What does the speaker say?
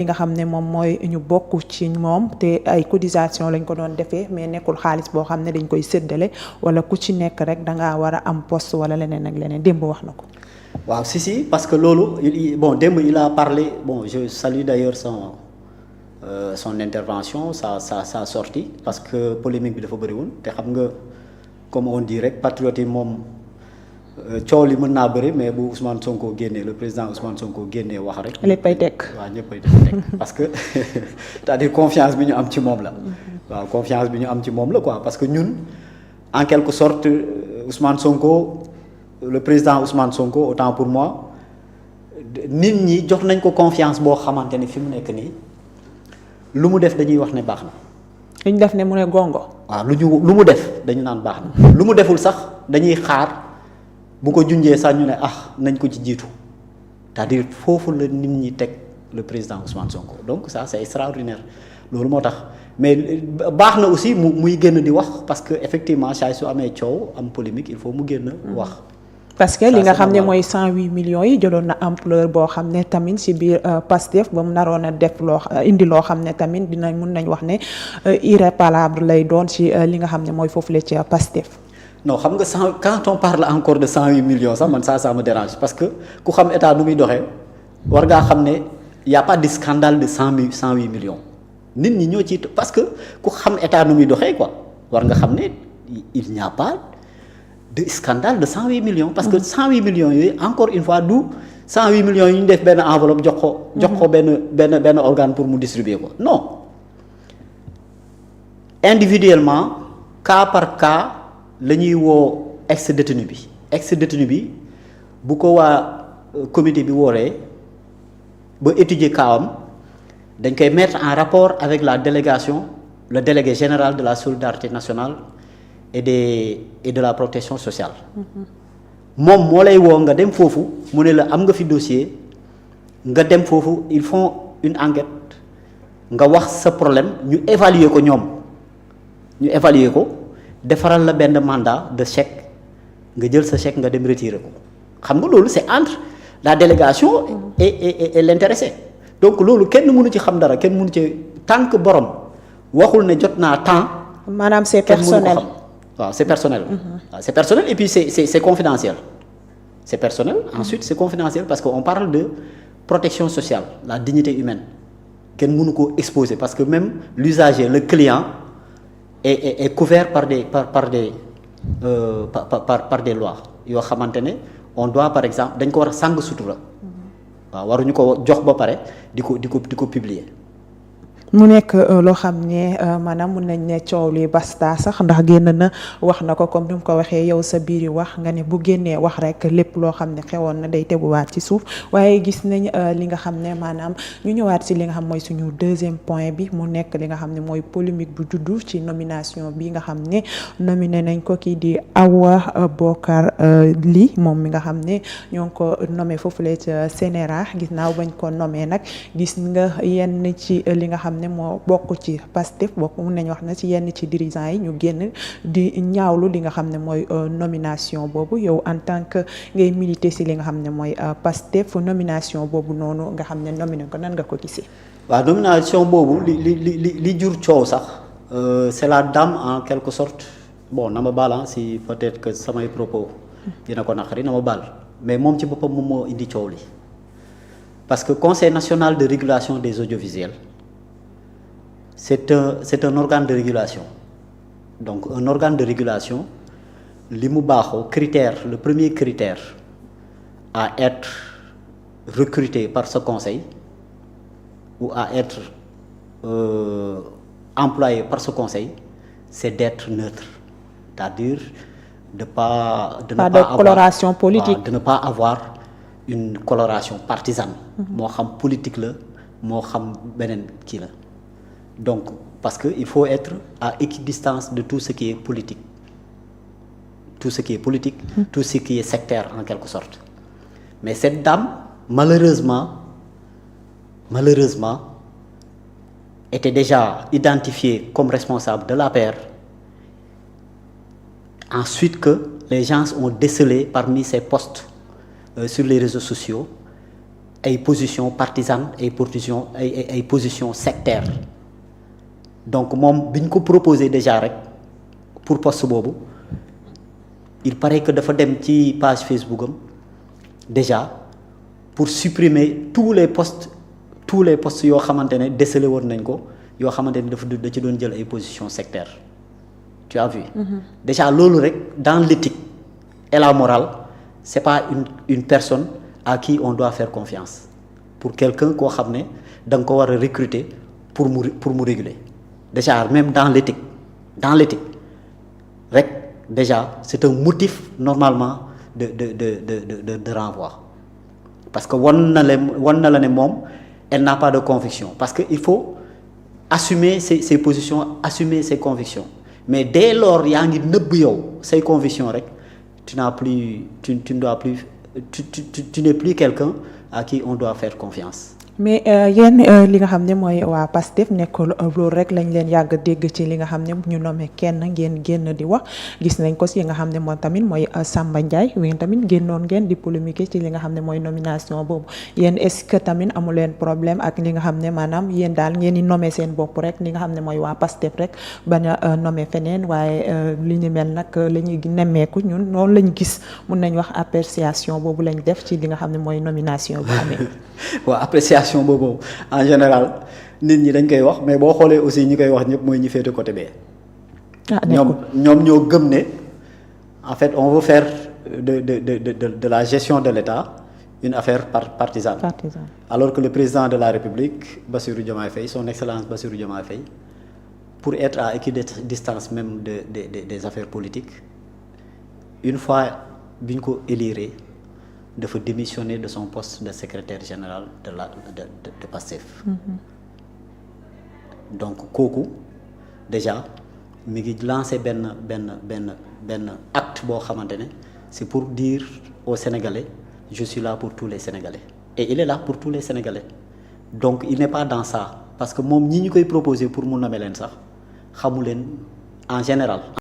li nga xam ne moom mooy ñu bokk ci moom te ay cotisation lañ ko doon defee mais nekkul xaalis boo xam ne dañ koy séddale wala ku ci nekk rek da ngaa war a am poste wala leneen ak leneen démb wax na ko. waaw si parce que loolu bon démb il a parlé bon je salue d'ailleurs son intervention sa sortie parce que polémique bi dafa bëri woon te xam nga comme on dit rek patriote yi moom coow li mën naa bëri mais bu Ousmane Sonko génnee le président Ousmane Sonko génnee wax rek. léppay tekk waaw ñëppay tekk parce que c'est-à-dire confiance bi ñu am ci moom la. waaw confiance bi ñu am ci moom la quoi parce que ñun en quelque sorte Ousmane Sonko le président Ousmane Sonko autant pour moi nit ñi jox nañ ko confiance boo xamante ni fi mu nekk nii lu mu def dañuy wax ne baax na. lu ñu def ne mu ne gongo. waaw lu mu def dañu naan baax na lu mu deful sax dañuy xaar. bu ko junjee sax ñu ne nañ ko ci jiitu c'est-à-dire foofu la nit ñi teg le président Ousmane Sonko donc ça c'est extraordinaire loolu moo tax mais baax na aussi muy génn di wax parce que effectivement saa su amee coow am polémique il faut mu génn wax. parce que li nga xam ne mooy 108 millions yi jëloon na ampleur boo xam ne tamit ci biir Pastef ba mu naroon a def indi loo xam ne tamit mun nañ wax ne irréparable lay doon ci li nga xam ne mooy foofu la ci Pastef. non xam nga quand on parle encore de 108 millions sax man ça me dérange parce que ku xam état nu muy doxee war ngaa xam ne y a pas de scandale de 108 millions nit ñi ñoo ci parce que ku xam état nu muy doxee quoi war nga xam ne il n'y a pas de scandale de 108 millions. parce que 108 millions yooyu encore une fois du 108 millions yu ñu def benn enveloppe jox ko benn organe pour mu distribuer ko non individuellement cas par cas. la ñuy woo ex-détenu bi bu ko waa comité bi wooree ba étudier kaawam dañ koy mettre en rapport avec la délégation le délégué général de la solidarité nationale et de la protection sociale moom moo lay woo nga dem foofu mu ne la am nga fi dossier nga dem foofu ils font une enquête nga wax sa problème ñu évaluer ko defaral la benn mandat de chèque nga jël sa chèque nga dem retirer ko xam nga loolu c'est entre la délégation et l'intéressé donc loolu kenn mënu ci xam dara kenn mënu ci tant que borom waxul ne jot naa temps. maanaam c'est personnel waaw c'est personnel. waaw c'est personnel et puis c'est confidentiel. c'est personnel ensuite c'est confidentiel parce que on parle de protection sociale la dignité humaine kenn mënu ko exposer parce que même l'usager le client. est couvert par des lois yoo xamante ne on doit par exemple dañ ko war a sàng sutura waaw waruñu ko jox ba pare di ko publier. mu nekk loo xam ne maanaam mun nañ ne coow li basta sax ndax génn na wax na ko comme ni mu ko waxee yow sa biir wax nga ne bu génnee wax rek lépp loo xam ne xewoon na day teguwaat ci suuf waaye gis nañ li nga xam ne maanaam ñu ñëwaat ci li nga xam mooy suñu deuxième point bi mu nekk li nga xam ne mooy polémique bu juddu ci nomination bi nga xam ne nominé nañ ko kii di Awa Bokar Ly moom mi nga xam ne ñoo ngi ko nommé foofule ca CNRA gis naaw bañ ko nommé nag gis nga yenn ci li nga xam ne moo bokk ci Pastef bokk mun nañu wax na ci yenn ci dirigeants yi ñu génn di ñaawlu li nga xam ne mooy nomination boobu yow en tant que ngay militer ci li nga xam ne mooy Pastef nomination boobu noonu nga xam ne nominé ko nan nga ko gisee. waaw nomination boobu li jur coow sax c'est la dame en quelque sorte bon na ma baal si peut-être que samay propos dina ko naqari na ma baal mais moom ci boppam moom moo indi coow li parce que Conseil national de régulation des audiovisuels c'est un organe de régulation donc un organe de régulation li mu baaxoo le premier critère à être recruté par ce conseil ou à être employé par ce conseil c'est d'être neutre c'est-à-dire de coloration politique de ne pas avoir une coloration partisane moo xam politique la moo xam beneen kii la donc parce que il faut être à équidistance de tout ce qui est politique tout ce qui est sectaire en quelque sorte mais cette dame malheureusement était déjà identifiée comme responsable de l'APR ensuite que les gens ont décelé parmi ses posts sur les réseaux sociaux ay positions partisanes ay positions sectaires donc moom bi ñu ko proposé déjà rek pour poste boobu il paraît que dafa dem ci page Facebook am déjà pour supprimer tous les postes yoo xamante ne décelé woon nañ ko yoo xamante ne da ci doon jël ay positions sectaires tu as vu. Déjà loolu rek dans l'éthique et la morale c'est pas une personne à qui on doit faire confiance pour quelqu'un koo xam ne da nga ko war a recruter pour mu réguler déjà même dans l'éthique rek déjà c'est un motif normalement de renvoi parce que wan na la ne moom elle n'a pas de conviction parce que il faut assumer ses positions assumer ses convictions mais dès lors yaa ngi nëbb yow say convictions rek tu n'es plus quelqu'un à qui on doit faire confiance. mais yéen li nga xam ne mooy waa Pastef nekk loolu rek lañ leen yàgg dégg ci li nga xam ne ñu nommé kenn ngeen génn di wax gis nañ ko si nga xam ne moom tamit mooy Samba Ndiaye yéen tamit génnoon ngeen di polémique ci li nga xam ne mooy nomination boobu yéen est-ce que tamit amu leen problème ak li nga xam ne maanaam yéen daal ngeen di nommé seen bopp rek li nga xam ne mooy waa Pastef rek bañ a nommé feneen waaye li ñu mel nag la ñuy nemmeeku ñun noonu lañ gis mun nañ wax appréciation boobu lañ def ci li nga xam ne mooy nomination bu amee. waaw appréciation boobu en général nit ñi dañ koy wax mais boo xoolee aussi ñi koy wax ñëpp mooy ñi féete côté bee. ñoom ñoo gëm ne en fait on veut faire de la gestion de l'État une affaire partisane. Alors que le président de la République Bassirou Diomaye Faye son excellence Bassirou Diomaye Faye pour être à équidistance même des affaires politiques une fois bi ñu ko élire dafa démissionner de son poste de secrétaire général de Pastef. Donc kooku déjà mi ngi lancé benn acte boo xamante ne c'est pour dire aux Sénégalais je suis là pour tous les Sénégalais et il est là pour tous les Sénégalais donc il n'est pas dans ça parce que moom ñi ñu koy proposer pour mu nommer leen sax xamu leen en général.